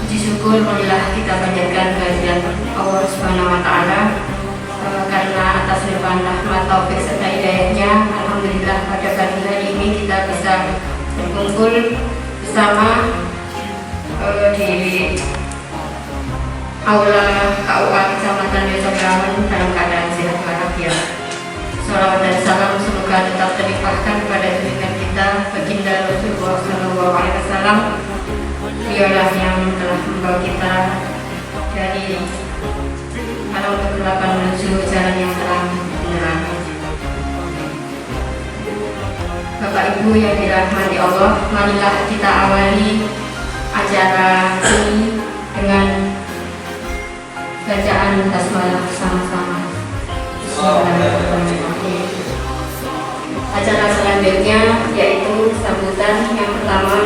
Puji syukur marilah kita panjatkan kehadiran Allah Subhanahu wa taala karena atas limpahan rahmat taufik serta hidayahnya, alhamdulillah pada pagi hari ini kita bisa berkumpul bersama di aula KUA Kecamatan Desa Berawan dalam keadaan sehat walafiat. Salawat dan salam semoga tetap terlimpahkan kepada junjungan kita baginda Rasulullah SAW. Dialah yang telah membawa kita dari alam kegelapan menuju jalan yang terang benerang. Bapak Ibu yang dirahmati Allah, marilah kita awali acara ini dengan bacaan basmalah sama-sama. Acara selanjutnya yaitu sambutan. Yang pertama,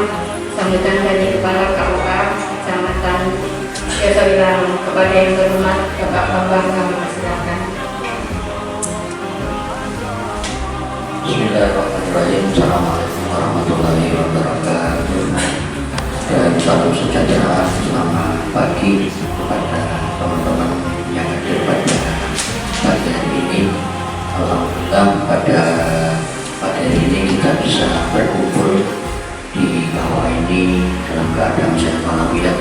sambutan dari Kepala KUA Kecamatan Desa Berawan. Kepada yang terhormat Bapak Bambang, kami persilakan. Bismillahirrahmanirrahim. Assalamualaikum warahmatullahi wabarakatuh. Dan salam sejahtera, selamat pagi kepada teman-teman yang hadir pada pagi hari ini. Alhamdulillah pada pagi hari ini kita bisa berkumpul di bawah ini dalam keadaan sehat walafiat.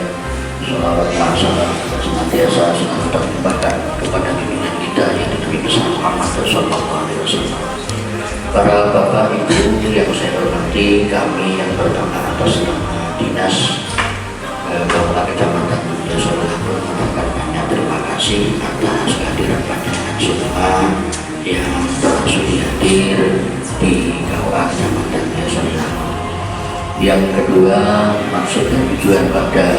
Sholawat salam senantiasa selalu terlimpahkan kepada pimpinan kita yaitu Nabi besar Muhammad Sallallahu Alaihi Wasallam. Para bapak ibu yang saya hormati, kami yang pertama atas nama dinas KUA Kecamatan Desa Berawan mengucapkan banyak terima kasih atas kehadiran panjenengan semua yang telah sudi hadir di KUA Kecamatan Desa Berawan. Yang kedua, maksud dan tujuan pada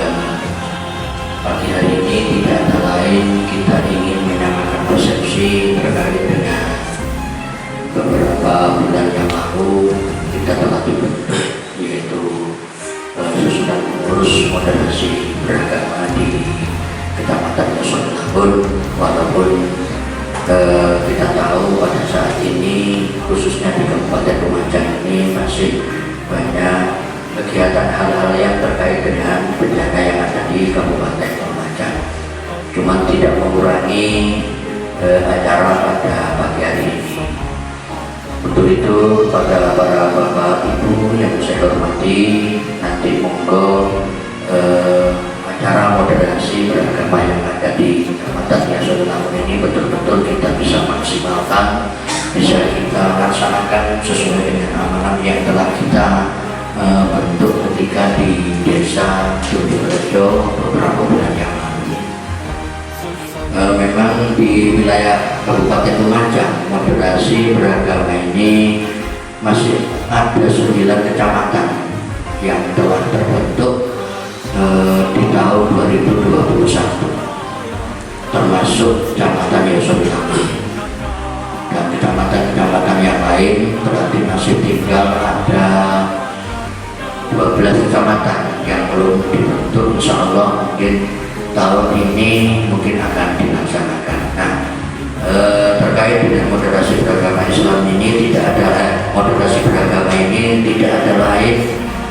pagi hari ini tidak ada lain, kita ingin menyamakan persepsi terkait dengan beberapa bulan yang lalu kita telah dibentuk, yaitu sesudah mengurus moderasi beragama di Kecamatan Desa Berawan. Walaupun kita tahu pada saat ini khususnya di Kabupaten Lumajang ini masih banyak kegiatan hal-hal yang terkait dengan bencana yang ada di Kabupaten Lumajang, cuma tidak mengurangi acara pada pagi hari ini. Untuk itu pada para bapak ibu yang saya hormati, nanti monggo acara moderasi beragama yang ada di Kecamatan Desa Berawan ini betul-betul kita bisa maksimalkan, bisa kita laksanakan sesuai dengan amanah yang telah kita bentuk ketika di Desa Jodorejo beberapa bulan yang lalu. Memang di wilayah Kabupaten Lumajang moderasi beragama ini masih ada 9 kecamatan yang telah terbentuk di tahun 2021, termasuk Kecamatan Desa Berawan dan kecamatan-kecamatan yang lain. Berarti masih tinggal ada 12 kecamatan yang belum dibentuk. Insya Allah mungkin tahun ini mungkin akan dilaksanakan. Nah, terkait dengan moderasi beragama Islam ini tidak ada lain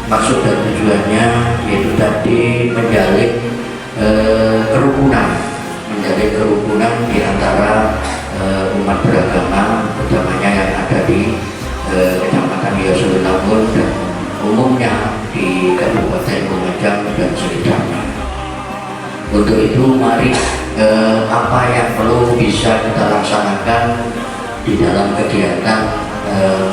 maksud dan tujuannya yaitu tadi menjalin kerukunan di antara umat beragama, utamanya yang ada di Kecamatan Desa Berawan dan umumnya di Kabupaten Lumajang dan sekitarnya. Untuk itu mari apa yang perlu bisa kita laksanakan di dalam kegiatan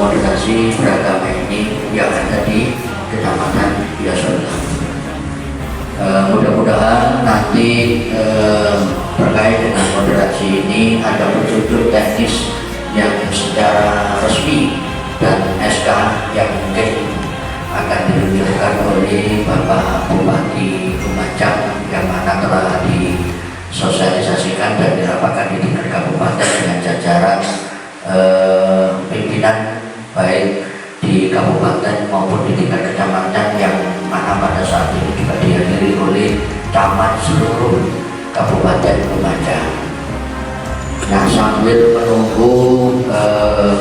moderasi beragama ini yang ada di Kecamatan Desa Berawan. Mudah-mudahan nanti terkait dengan moderasi ini ada petunjuk teknis yang secara resmi dan SK yang mungkin akan diluncurkan oleh Bapak Bupati Lumajang yang mana telah disosialisasikan dan dirapatkan di tingkat kabupaten dengan jajaran pimpinan baik di kabupaten maupun di tingkat kecamatan yang mana pada saat ini juga dihadiri oleh camat seluruh Kabupaten Lumajang. Nah, sambil menunggu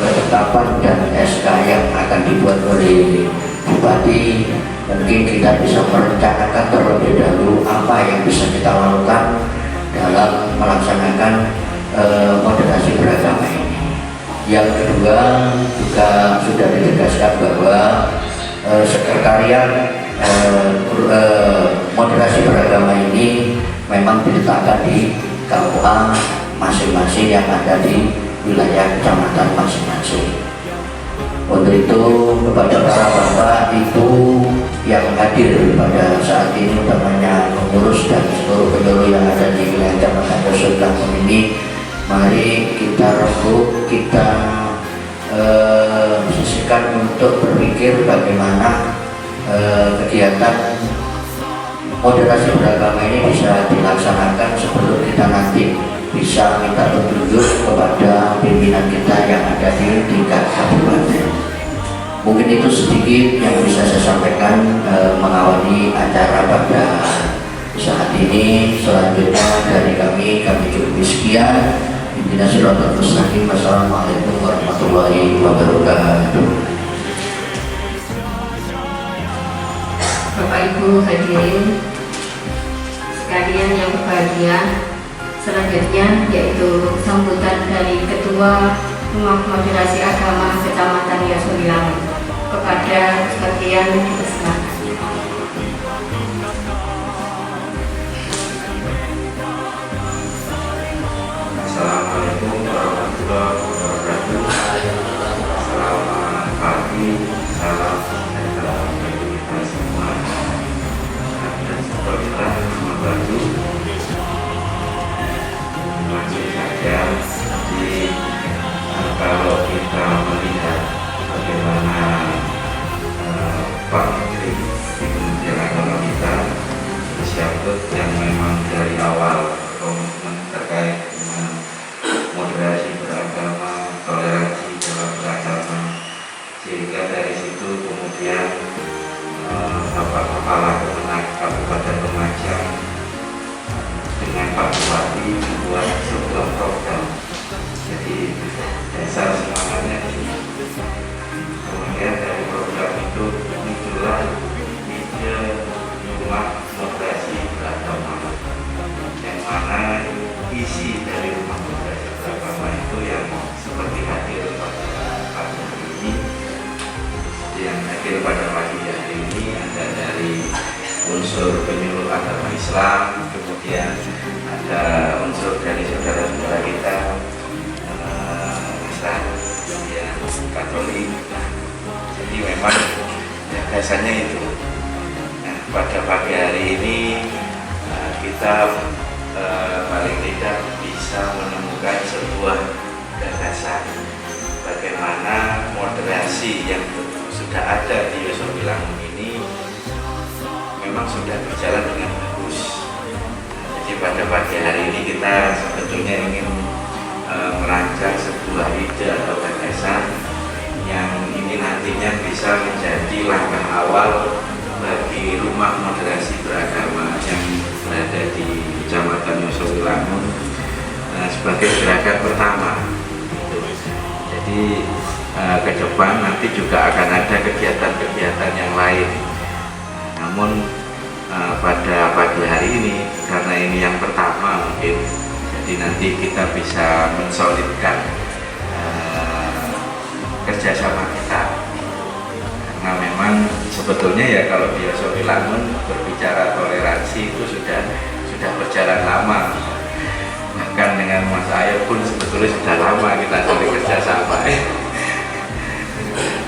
ketetapan dan SK yang akan dibuat oleh Bupati, mungkin kita bisa merencanakan terlebih dahulu apa yang bisa kita lakukan dalam melaksanakan moderasi beragama ini. Yang kedua juga sudah ditegaskan bahwa sekretariat moderasi beragama ini memang diletakkan di KUA masing-masing yang ada di wilayah kecamatan masing-masing. Untuk itu kepada para bapak ibu yang hadir pada saat ini, utamanya pengurus dan seluruh penyuluh yang ada di wilayah Kecamatan Yosulah ini, mari kita rembuk, kita sisihkan untuk berpikir bagaimana kegiatan moderasi beragama ini bisa dilaksanakan sebelum kita nanti bisa minta petunjuk kepada pimpinan kita yang ada di tingkat kabupaten. Mungkin itu sedikit yang bisa saya sampaikan mengawali acara pada saat ini. Selanjutnya dari kami cukup sekian. Intinya siratal mustaqim. Wassalamualaikum warahmatullahi wabarakatuh. Bapak Ibu hadirin sekalian yang berbahagia, selanjutnya yaitu sambutan dari Ketua Rumah Moderasi Agama Kecamatan Yosulah kepada sekalian dipersilakan. Assalamualaikum warahmatullahi wabarakatuh. Selamat pagi, salam sejahtera bagi kita semua. Dan semoga membantu. Langsung saja, jadi kalau kita melihat bagaimana Pak Menteri di Kementerian Agama kita Syafut yang memang dari awal komitmen terkait dengan moderasi beragama, toleransi dalam beragama, sehingga dari situ kemudian Bapak Kepala Kemenag Kabupaten Lumajang dengan Pak Bupati membuat sebuah program. Jadi dasar semangatnya ini. Kemudian dari program itu muncullah ide rumah moderasi beragama, yang mana isi dari rumah moderasi beragama itu yang seperti hadir pada pagi ini. Yang hadir pada pagi hari ini ada dari unsur penyuluh agama Islam, kemudian ada unsur dari saudara-saudara kita Islam, kemudian Katolik. Jadi memang gagasannya itu. Nah, pada pagi hari ini kita paling tidak bisa menemukan sebuah gagasan bagaimana moderasi yang sudah ada di Yosulah ini memang sudah berjalan dengan bagus. Jadi pada pagi hari ini kita sebetulnya ingin merancang sebuah ide atau gagasan yang ini nantinya bisa menjadi langkah awal bagi rumah moderasi beragama yang berada di Kecamatan Yosulah sebagai gerakan pertama. Jadi ke depan nanti juga akan ada kegiatan-kegiatan yang lain. Namun pada pagi hari ini karena ini yang pertama mungkin, jadi nanti kita bisa mensolidkan kerjasama kita. Karena memang sebetulnya ya kalau di Yosulah berbicara toleransi itu sudah berjalan lama. Bahkan dengan Mas Ayo pun sebetulnya sudah lama kita saling kerjasama.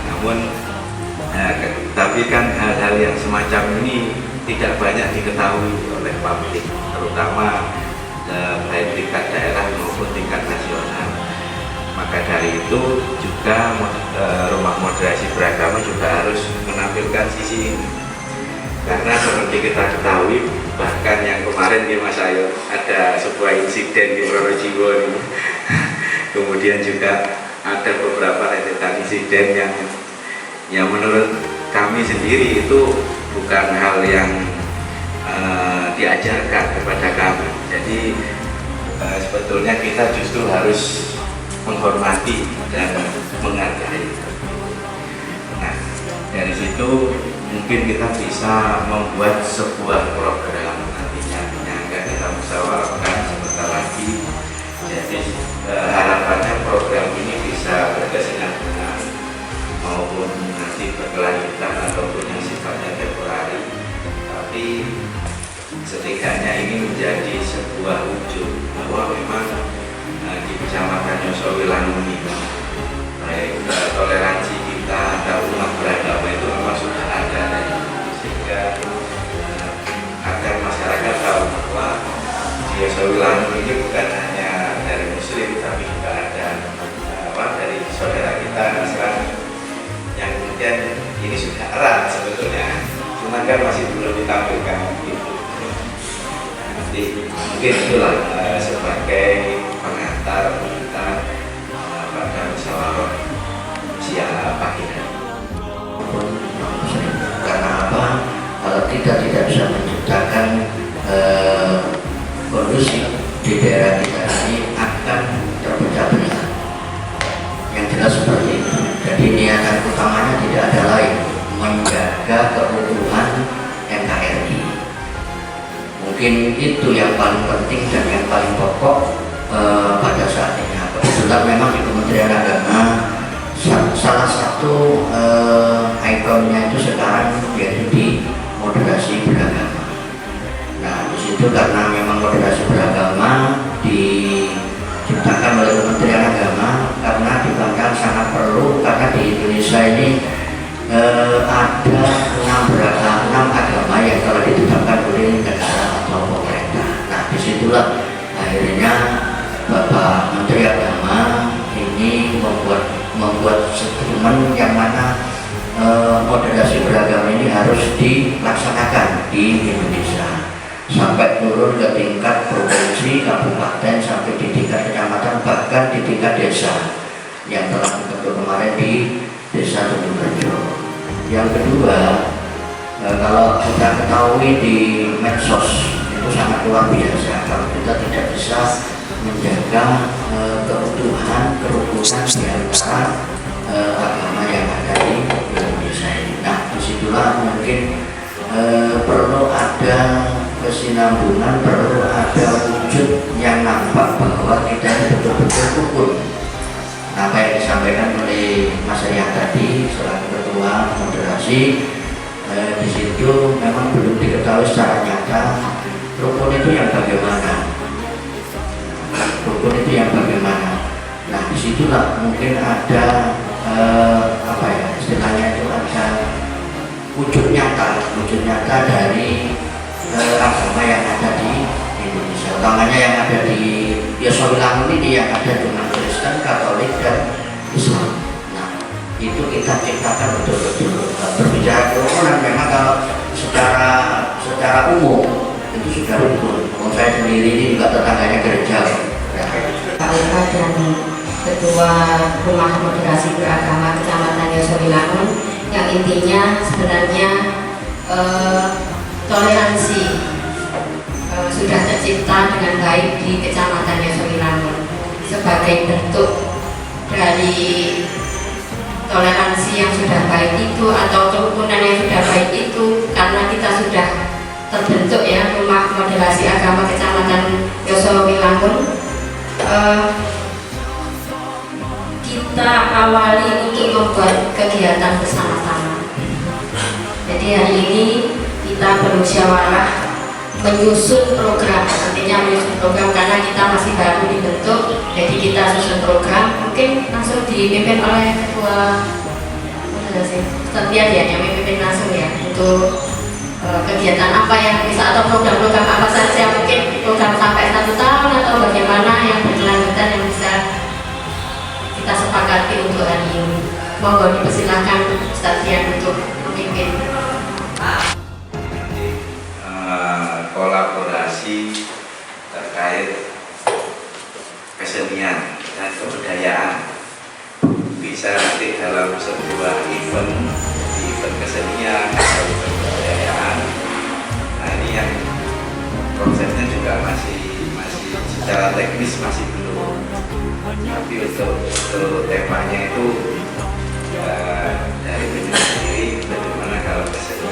Namun tapi kan hal-hal yang semacam ini tidak banyak diketahui oleh publik, terutama baik tingkat daerah maupun tingkat nasional. Maka dari itu juga rumah moderasi beragama juga harus menampilkan sisi ini. Karena seperti kita ketahui, bahkan yang kemarin di Mas Ayo ada sebuah insiden di Pronojiwo ini. Kemudian juga ada beberapa rentetan insiden yang menurut kami sendiri itu bukan hal yang diajarkan kepada kami. Jadi sebetulnya kita justru harus menghormati dan menghargai. Nah, dari situ mungkin kita bisa membuat sebuah program nantinya yang akan kita musyawarahkan sebentar lagi. Jadi harapannya program ini bisa berkesinambungan maupun nanti berkelanjutan ataupun yang sifatnya temporari, tapi setidaknya ini menjadi sebuah wujud bahwa memang di Kecamatan Yosowilangun ini baik toleransi kita antar umat beragama itu memang sudah ada dari dulu, sehingga agar masyarakat tahu bahwa di Yosowilangun ini bukan hanya dari Muslim tapi juga ada dari saudara kita Nasrani yang kemudian ini sudah erat sebetulnya, cuma kan masih belum ditampilkan gitu. Nanti mungkin itulah sebagai pengantar kita pada musyawarah siang pagi hari. Karena apa? Kalau kita tidak bisa menciptakan kondusif di daerah kita ini akan terpecah belah. Yang jelas seperti itu. Jadi niatan utamanya tidak ada lain, menjaga keutuhan NKRI. Mungkin itu yang paling penting dan yang paling pokok pada saat ini. Kebetulan memang di Kementerian Agama salah satu ikonnya itu sekarang yaitu di moderasi beragama. Nah, di situ karena memang moderasi beragama diciptakan oleh Kementerian Agama karena dipandang sangat perlu, karena di Indonesia ini ada 6 agama yang telah ditetapkan oleh negara atau pemerintah. Nah, disitulah akhirnya Bapak Menteri Agama ini membuat statement yang mana moderasi beragama ini harus dilaksanakan di Indonesia sampai turun ke tingkat provinsi, kabupaten, sampai di tingkat kecamatan, bahkan di tingkat desa yang telah dibentuk kemarin di Desa Tanjung Rejo. Yang kedua, kalau kita ketahui di medsos itu sangat luar biasa kalau kita tidak bisa menjaga keutuhan, kerukunan di antara agama yang ada di Indonesia ini. Nah, disitulah mungkin perlu ada kesinambungan, perlu ada wujud yang nampak bahwa kita ini betul-betul rukun. Apa yang disampaikan oleh Mas Rian tadi selaku Ketua Moderasi, di situ memang belum diketahui secara nyata rukun itu yang bagaimana. Rukun itu yang bagaimana. Nah, disitulah mungkin ada istilahnya itu ada wujud nyata dari agama yang ada di Indonesia, utamanya yang ada di Yosowilangun ini, yang ada cuma Kristen, Katolik, dan Islam. Nah, itu kita ciptakan betul-betul. Berbicara kerukunan memang kalau secara umum itu sudah rukun. Saya sendiri ini juga tetangganya gereja. Pak Eka dan Ketua Rumah Moderasi Beragama Kecamatan Yosowilangun, yang intinya sebenarnya toleransi sudah tercipta dengan baik di Kecamatan Yosowilangun sebagai bentuk dari toleransi yang sudah baik itu atau kerukunan yang sudah baik itu, karena kita sudah terbentuk ya Rumah Moderasi Agama Kecamatan Yosowilangun. Kita awali untuk membuat kegiatan bersama-sama. Jadi hari ini kita bermusyawarah menyusun program, artinya menyusun program karena kita masih baru dibentuk, jadi kita susun program. Mungkin langsung dipimpin oleh Ketua Setian ya, yang memimpin langsung ya untuk kegiatan apa yang bisa atau program-program apa saja, mungkin program sampai 1 tahun atau bagaimana yang berkelanjutan yang bisa kita sepakati untuk hari ini. Monggo dipersilakan Ustaz Dian untuk memimpin. Kolaborasi terkait kesenian dan kebudayaan bisa nanti dalam sebuah event kesenian atau event kebudayaan. Nah, ini yang prosesnya juga masih secara teknis masih belum, tapi untuk temanya itu dari penyu sendiri bagaimana kalau kesenian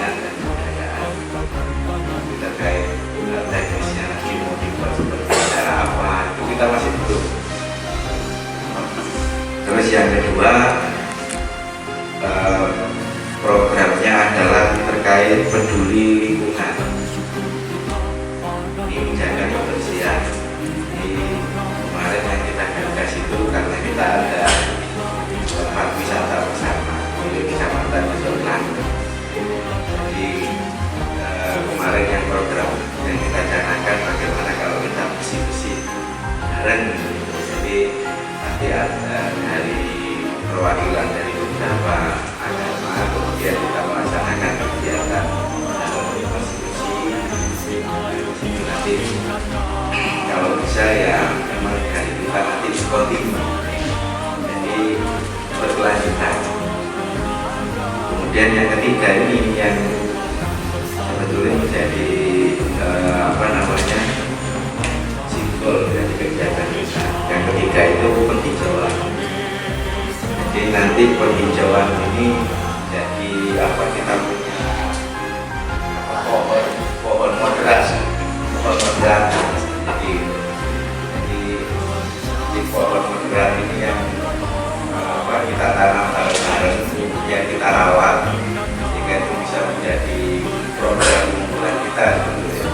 dari program unggulan kita gitu ya.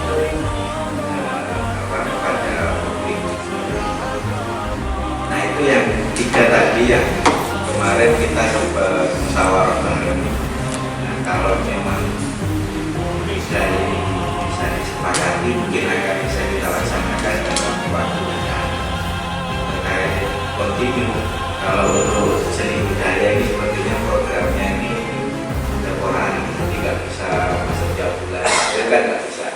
Kepada publik. Nah itu yang 3 tadi yang kemarin kita sempat musyawarah bareng. Nah kalau memang bisa disepakati mungkin akan bisa kita laksanakan dalam waktu dekat. Terkait kontinu, kalau untuk seni budaya ini sepertinya programnya ini temporer, jadi nggak bisa setiap bulan, ya kan nggak bisa.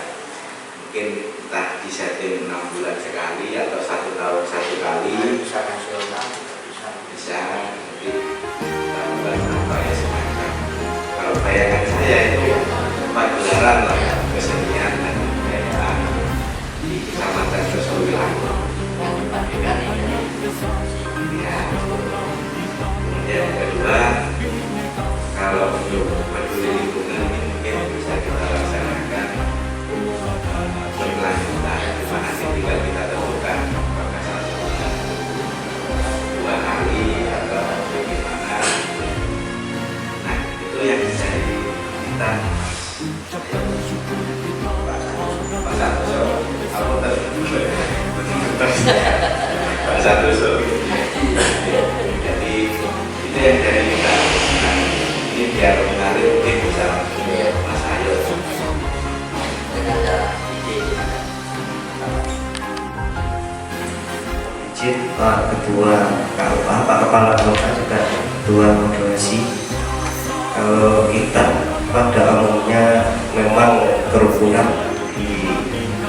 Mungkin entah disetting 6 bulan sekali atau 1 tahun 1 kali. Bisa nasional, Bisa nanti bulan apa ya semacam. Kalau bayangan saya itu 4 bulanan lah kesenian dan kebudayaan di Kecamatan Josowilang. Ya. Kemudian yang kedua, kalau untuk peduli lingkungan ini mungkin bisa kita laksanakan berkelanjutan, di mana tinggal kita tentukan apakah 1 bulan, 2 kali atau bagaimana. Nah itu yang bisa kita Pak Santoso, aku Pak Santoso. Jadi itu yang dari kita. Nah, ini biar menarik mungkin bisa langsung Mas Ayo. Izin Pak Ketua KUA, Pak Kepala KUA juga Ketua Moderasi. Kalau kita pada umumnya memang kerukunan di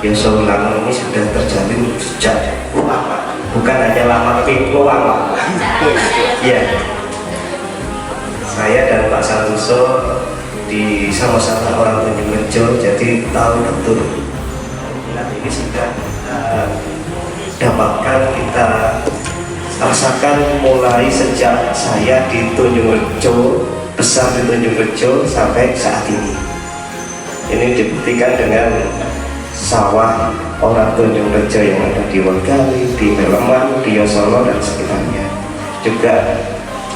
Josowilang ini sudah terjalin sejak lama, bukan hanya lama tapi lama. Iya. Saya dan Pak Santoso di sama-sama orang Tanjung Rejo, jadi tahu betul. Nah ini sudah dapatkan kita rasakan mulai sejak saya di Tanjung Rejo, besar di Tanjung Rejo sampai saat ini. Ini dibuktikan dengan sawah orang Tanjung Rejo yang ada di Wongali, di Meleman, di Yosolo dan sekitarnya. Juga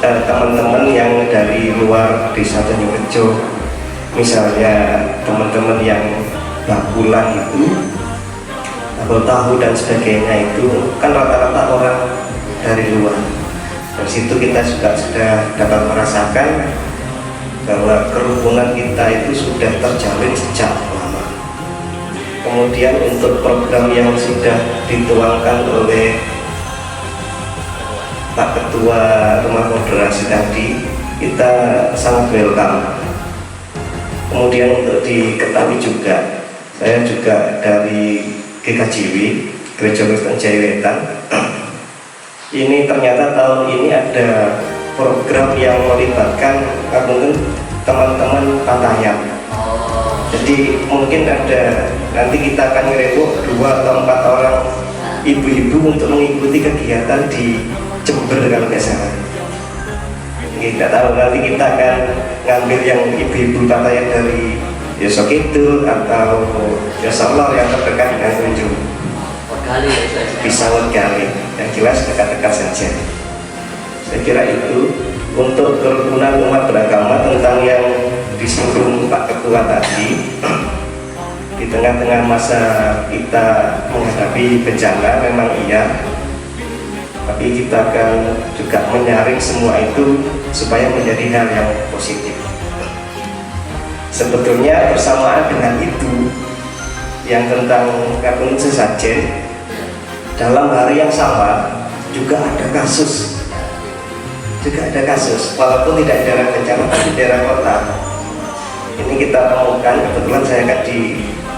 teman-teman yang dari luar desa Tanjung Rejo, misalnya teman-teman yang bakulan itu, tahu dan sebagainya itu kan rata-rata orang dari luar. Dari situ kita juga sudah dapat merasakan bahwa kerukunan kita itu sudah terjalin sejak lama. Kemudian untuk program yang sudah dituangkan oleh Pak Ketua Rumah Moderasi tadi, kita sangat welcome. Kemudian untuk diketahui juga, saya juga dari GKJW, Gereja Kristen Jaya-Wetan. Ini ternyata tahun ini ada program yang melibatkan mungkin teman-teman Patayan. Jadi mungkin ada, nanti kita akan ngerepok 2 atau 4 orang ibu-ibu untuk mengikuti kegiatan di Jember kalau nggak salah. Kita tahu nanti kita akan ngambil yang ibu-ibu Patayan dari Yosokitul atau Yosolor yang terdekat dengan Tunjung. Bisa Wongali, yang jelas dekat-dekat saja. Saya kira itu untuk kerukunan umat beragama tentang yang disinggung Pak Ketua tadi. Di tengah-tengah masa kita menghadapi bencana memang iya, tapi kita akan juga menyaring semua itu supaya menjadi hal yang positif. Sebetulnya bersamaan dengan itu, yang tentang kartun sesajen, dalam hari yang sama juga ada kasus, walaupun tidak di daerah bencana tapi di daerah kota. Ini kita temukan, kebetulan saya kan di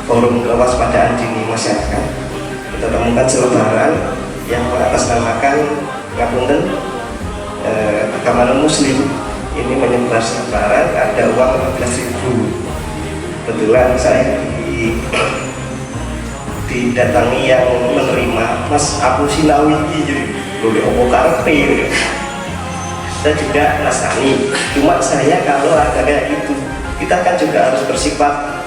forum kewaspadaan dini masyarakat, kita temukan selebaran yang mengatasnamakan ngapunten agama non-muslim. Ini menyebar selebaran ada uang 15.000. Kebetulan saya didatangi yang menerima, Mas aku Sinawi jadi boleh opo karpe. Saya juga Nasrani, cuma saya kalau ada kayak gitu, kita kan juga harus bersifat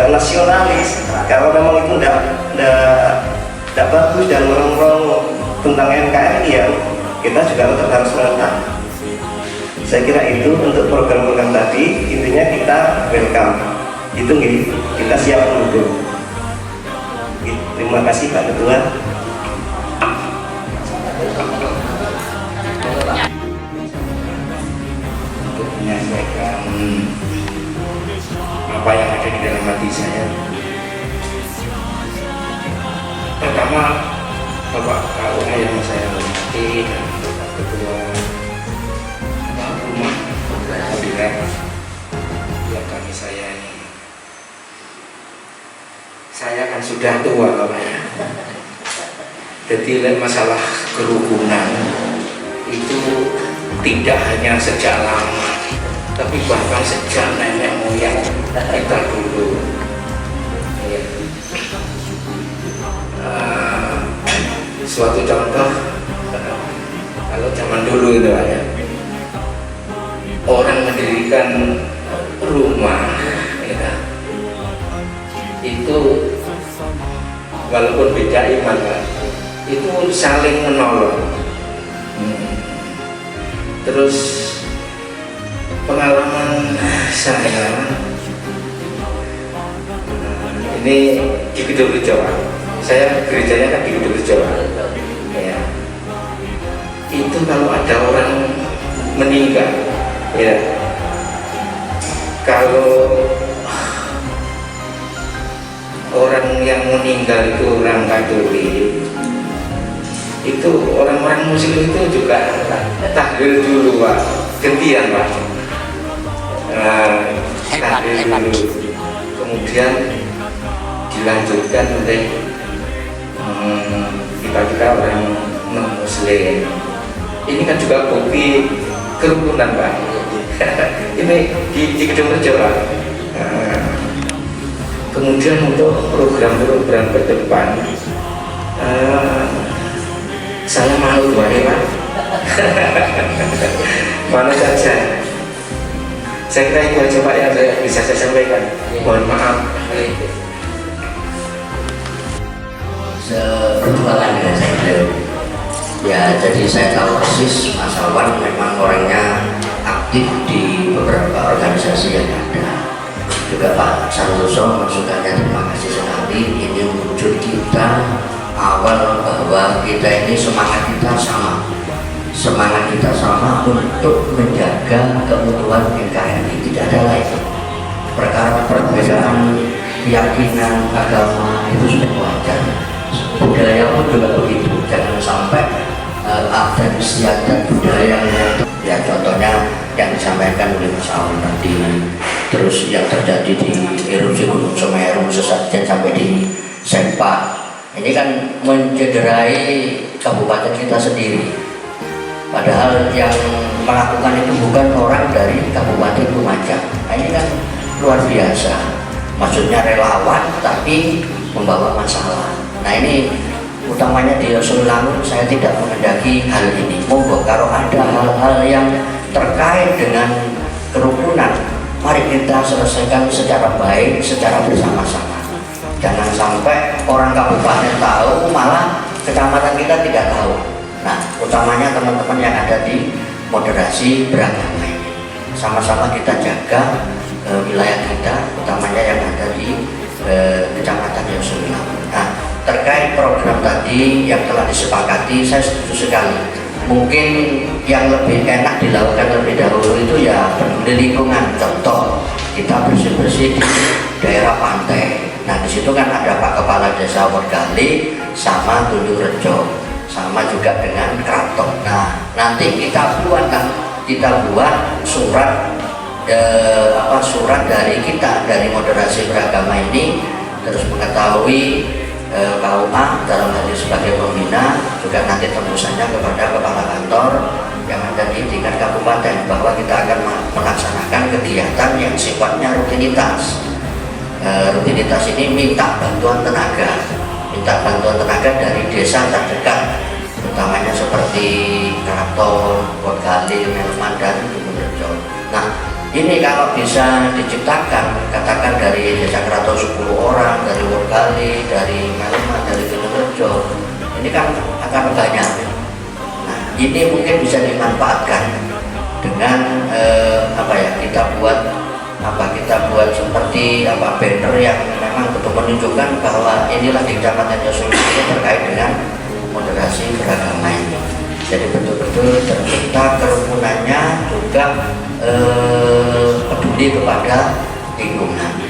nasionalis. Kalau memang itu tidak bagus dan merongrong tentang NKRI, ya kita juga tetap harus menentang. Saya kira itu untuk program-program tadi, intinya kita welcome. Itu nggih, kita siap mendukung. Terima kasih Pak Ketua. Untuk menyampaikan apa yang ada di dalam hati saya. Pertama, Bapak KUA yang saya hormati dan Bapak Ketua Rumah Hadirat yang kami sayangi. Saya kan sudah tua Bapak ya. Jadi masalah kerukunan itu tidak hanya sejak lama, tapi bahkan sejak nenek moyang kita dulu. Ya. Suatu contoh, kalau zaman dulu itu ya, orang mendirikan rumah, ya, itu walaupun beda iman, Pak, itu saling menolong. Terus pengalaman saya ini di Gedogrejo, saya gerejanya kan di Gedogrejo, ya. Itu kalau ada orang meninggal, ya, kalau orang yang meninggal itu orang Katolik, itu orang-orang Muslim itu juga tahlil dulu, Pak, gantian, Pak. Tahlil dulu, kemudian dilanjutkan oleh kita orang non-Muslim. Ini kan juga bukti kerukunan, Pak. Ini di Gedogrejo, Pak. Kemudian untuk program-program ke depan, saya malu banget, Pak. Malu saja. Saya kira itu aja, Pak, yang bisa saya sampaikan. Mohon maaf. Seperjuangan dengan saya beliau. Ya, jadi saya tahu persis Mas Alwan memang orangnya aktif di beberapa organisasi yang ada. Juga Pak Santoso masukannya terima kasih sekali. Ini wujud kita awal bahwa kita ini semangat kita sama. Semangat kita sama untuk menjaga keutuhan NKRI, tidak ada lain. Perkara perbedaan keyakinan agama itu sudah wajar. Budaya pun juga begitu. Jangan sampai ada istiadat budaya yang ya contohnya yang disampaikan oleh Mas Alwan tadi, terus yang terjadi di erupsi Gunung Semeru sesajen sampai di Sempak, ini kan mencederai kabupaten kita sendiri. Padahal yang melakukan itu bukan orang dari Kabupaten Lumajang. Nah, ini kan luar biasa. Maksudnya relawan tapi membawa masalah. Nah, ini utamanya di Rasulullah, saya tidak mengendaki hal ini. Monggo kalau ada hal-hal yang terkait dengan kerukunan, mari kita selesaikan secara baik, secara bersama-sama. Jangan sampai orang kabupaten tahu, malah kecamatan kita tidak tahu. Nah, utamanya teman-teman yang ada di moderasi beragama ini, sama-sama kita jaga wilayah kita, utamanya yang ada di kecamatan Yosulah. Nah, terkait program tadi yang telah disepakati, saya setuju sekali. Mungkin yang lebih enak dilakukan lebih dahulu itu ya peduli lingkungan. Contoh, kita bersih-bersih di daerah pantai. Nah, di situ kan ada Pak Kepala Desa Worgali sama Tunjung Rejo, sama juga dengan Kraton. Nah, nanti kita buat surat surat dari kita, dari moderasi beragama ini, terus mengetahui KUA dalam hal ini sebagai pembina, juga nanti tembusannya kepada kepala kantor yang ada di tingkat kabupaten bahwa kita akan melaksanakan kegiatan yang sifatnya rutinitas. Rutinitas ini minta bantuan tenaga dari desa terdekat, utamanya seperti Kraton, Worgali, Melman, dan Gunungrejo. Nah, ini kalau bisa diciptakan, katakan dari desa Kraton 10 orang, dari Worgali, dari Melman, dari Gunungrejo, ini kan akan banyak. Nah, ini mungkin bisa dimanfaatkan dengan kita buat buat seperti banner yang memang betul menunjukkan bahwa inilah di Kecamatan Yosulis ini terkait dengan moderasi beragama ini. Jadi betul-betul tercipta kerukunannya, juga peduli kepada lingkungan.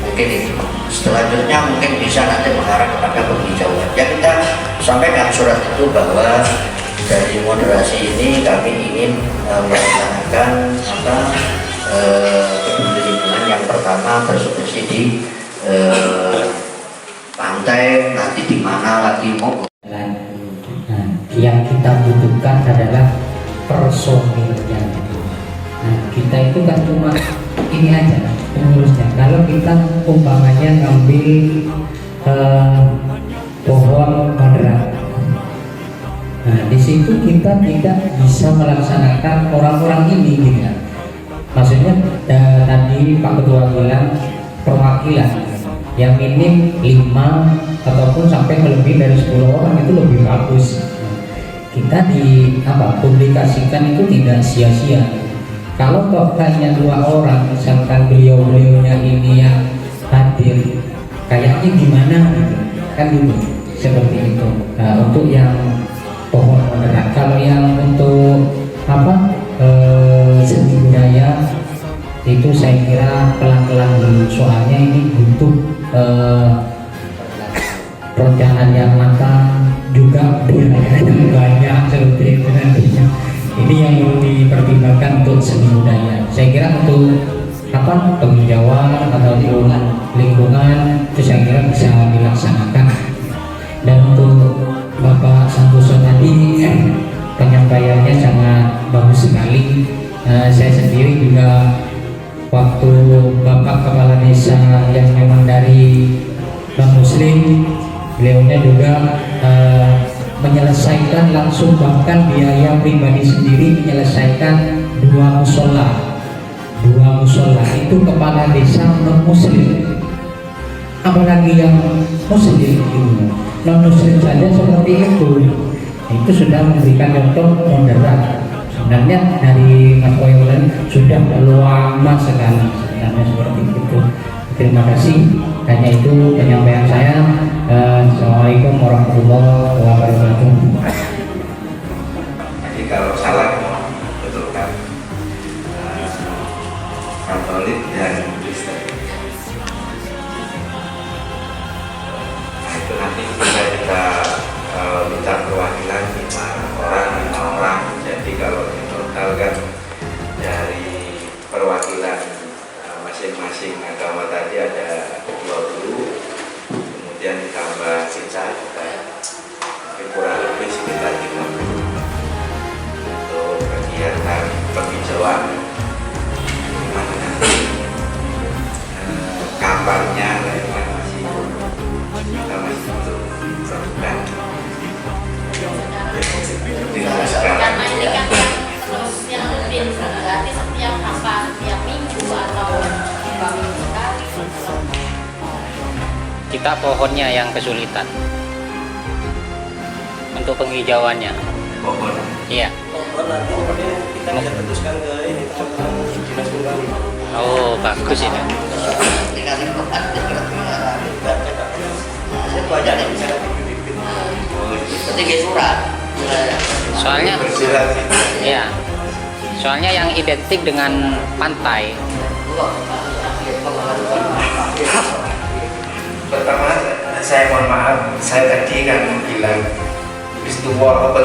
Mungkin itu. Selanjutnya mungkin bisa nanti mengarah kepada penghijauan. Ya, kita sampaikan surat itu bahwa dari moderasi ini kami ingin melaksanakan peduli lingkungan. Yang pertama bersubsidi di pantai, nanti di mana lagi mau. Nah, yang kita butuhkan adalah personilnya. Nah, kita itu kan cuma ini aja pengurusnya. Kalau kita umpamanya ngambil pohon moderat, nah di situ kita tidak bisa melaksanakan orang-orang ini gitu ya. Maksudnya tadi Pak Ketua bilang perwakilan yang minim 5 ataupun sampai lebih dari 10 orang itu lebih bagus. Kita publikasikan itu tidak sia-sia. Kalau toh hanya 2 orang, misalkan beliau-beliaunya ini yang hadir, kayaknya gimana gitu, kan gitu, seperti itu. Nah, untuk yang pohon moderat, kalau yang untuk seni budaya itu saya kira pelan-pelan dulu, soalnya ini butuh perencanaan yang matang, juga biaya yang banyak seperti itu nantinya. Ini yang perlu dipertimbangkan untuk seni budaya. Saya kira untuk penghijauan ataupun lingkungan itu saya kira bisa dilaksanakan. Dan untuk Bapak Santoso tadi penyampaiannya sangat bagus sekali. Saya sendiri juga waktu Bapak Kepala Desa yang memang dari non-muslim, beliaunya juga menyelesaikan langsung, bahkan biaya pribadi sendiri menyelesaikan 2 musola itu kepala desa non-muslim, apalagi yang muslim itu non-muslim saja seperti itu sudah memberikan contoh moderat. Sebenarnya dari Mas Koyolan sudah lama sekali sebenarnya seperti itu. Terima kasih, hanya itu penyampaian saya. Assalamualaikum warahmatullahi wabarakatuh. Jadi kalau salah betulkan Katolik dan Kristen. Nah, itu nanti bisa kita minta perwakilan 5 orang. Jadi kalau ditotalkan dari perwakilan masing-masing agama tadi ada 20, kemudian ditambah kita kurang lebih sekitar 30 untuk kegiatan penghijauan. Kapannya kita masih belum tentukan. Karena ini kan terusnya rutin, berarti setiap kapan, setiap minggu atau 2 minggu sekali. Kita pohonnya yang kesulitan untuk penghijauannya. Pohon. Iya. Pohon nanti kita bisa teruskan ke ini dinas tunggal. Oh, bagus itu. Saya banyak yang bisa dibibit. Ketika surat. Soalnya, Bersilat. ya. Soalnya yang identik dengan pantai. Pertama, saya mohon maaf, saya tadi kan bilang Istiwa apa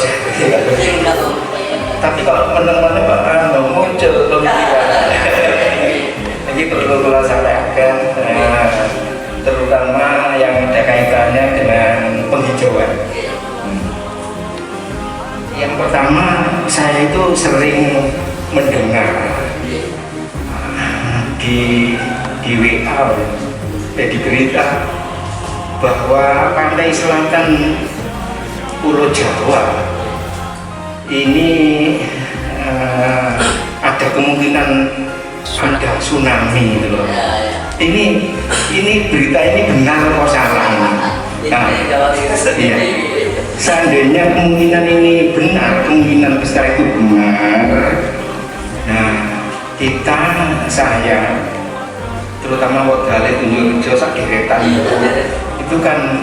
tapi kalau menang-menang bakal muncul pemikiran. Jadi perlu kita sampaikan, terutama yang ada kaitannya dengan penghijauan. Yang pertama, saya itu sering mendengar di WA, di berita bahwa pantai selatan Pulau Jawa ini ada kemungkinan ada tsunami gitu loh. Ini berita ini benar atau salah ini? Nah, iya. Seandainya kemungkinan ini benar, kemungkinan besar itu benar. Nah, saya terutama Wegale Tunjurjo Saderetan itu kan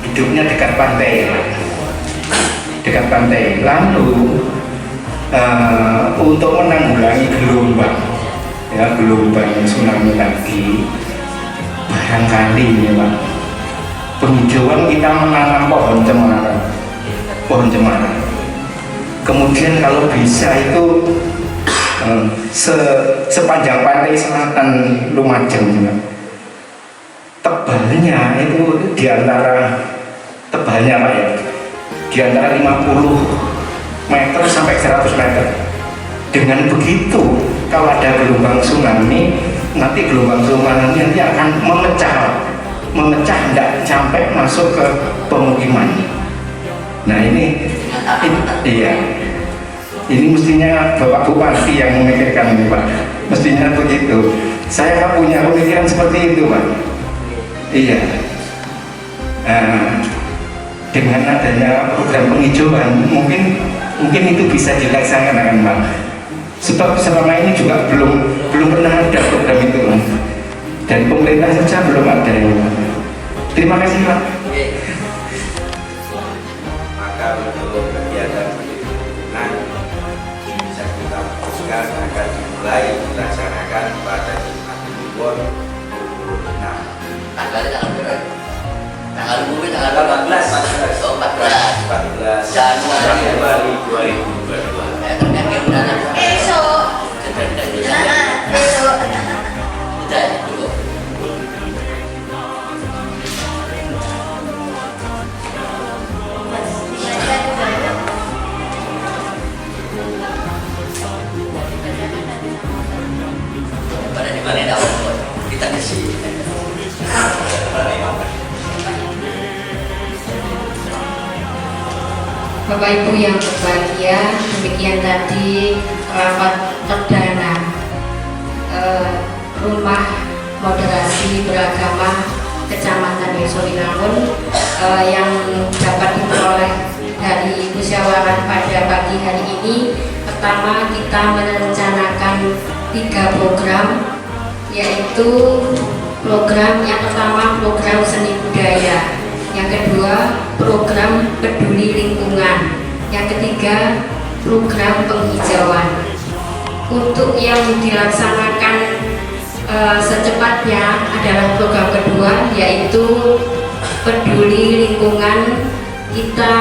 hidupnya dekat pantai, dekat pantai. Lalu untuk menanggulangi gelombang, ya gelombang tsunami tadi, barangkali ya Pak, penghijauan kita menanam pohon cemara. Kemudian kalau bisa itu sepanjang pantai selatan Lumajang juga, tebalnya itu diantara tebalnya Pak ya, diantara 50 meter sampai 100 meter. Dengan begitu kalau ada gelombang tsunami, nanti gelombang tsunami nanti akan memecah tidak sampai masuk ke pemukiman. Nah ini iya, ini mestinya Bapak Bupati yang memikirkan ini Pak, mestinya begitu. Saya punya pemikiran seperti itu Pak. Iya. Dengan adanya program penghijauan mungkin itu bisa dilaksanakan Pak. Sebab selama ini juga belum pernah ada program itu Pak. Dan pemerintah saja belum ada ya Pak. Terima kasih Pak. Maka untuk kegiatan pendidikan bisa kita fokuskan akan dimulai dilaksanakan pada Jumat Kliwon 26. Tanggal umumnya tanggal 14 Januari 2022. Besok. Besok. Pada di mana daun kita kasih. Bapak Ibu yang berbahagia, demikian tadi rapat perdana Rumah Moderasi Beragama Kecamatan Yosolinangun yang dapat diperoleh dari musyawarah pada pagi hari ini. Pertama, kita merencanakan 3 program, yaitu program yang pertama program seni budaya, yang kedua program peduli lingkungan, yang ketiga program penghijauan. Untuk yang dilaksanakan secepatnya adalah program kedua, yaitu peduli lingkungan. Kita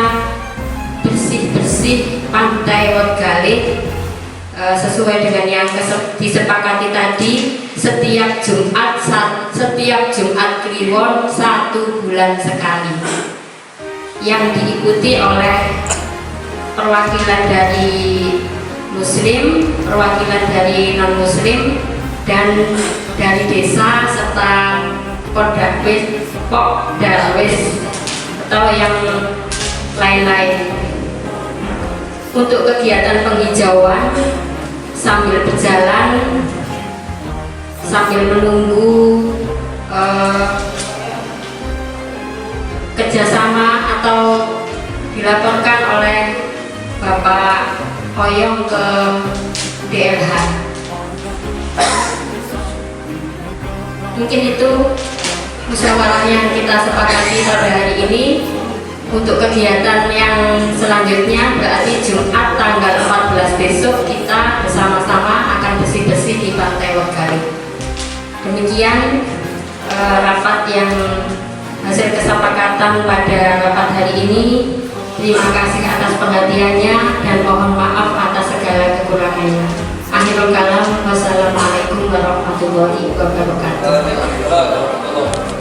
bersih-bersih pantai Wegale sesuai dengan yang disepakati tadi, setiap Jumat Kliwon 1 bulan sekali, yang diikuti oleh perwakilan dari Muslim, perwakilan dari non Muslim, dan dari desa serta Pokdarwis atau yang lain-lain. Untuk kegiatan penghijauan sambil berjalan, sambil menunggu kerjasama atau dilaporkan oleh Bapak Oyong ke DLH. Mungkin itu musyawarah yang kita sepakati pada hari ini. Untuk kegiatan yang selanjutnya berarti Jumat tanggal 14 besok kita bersama-sama akan bersih-bersih di Pantai Wegale. Demikian rapat yang hasil kesepakatan pada rapat hari ini. Terima kasih atas perhatiannya dan mohon maaf atas segala kekurangannya. Akhirul kalam, wassalamualaikum warahmatullahi wabarakatuh.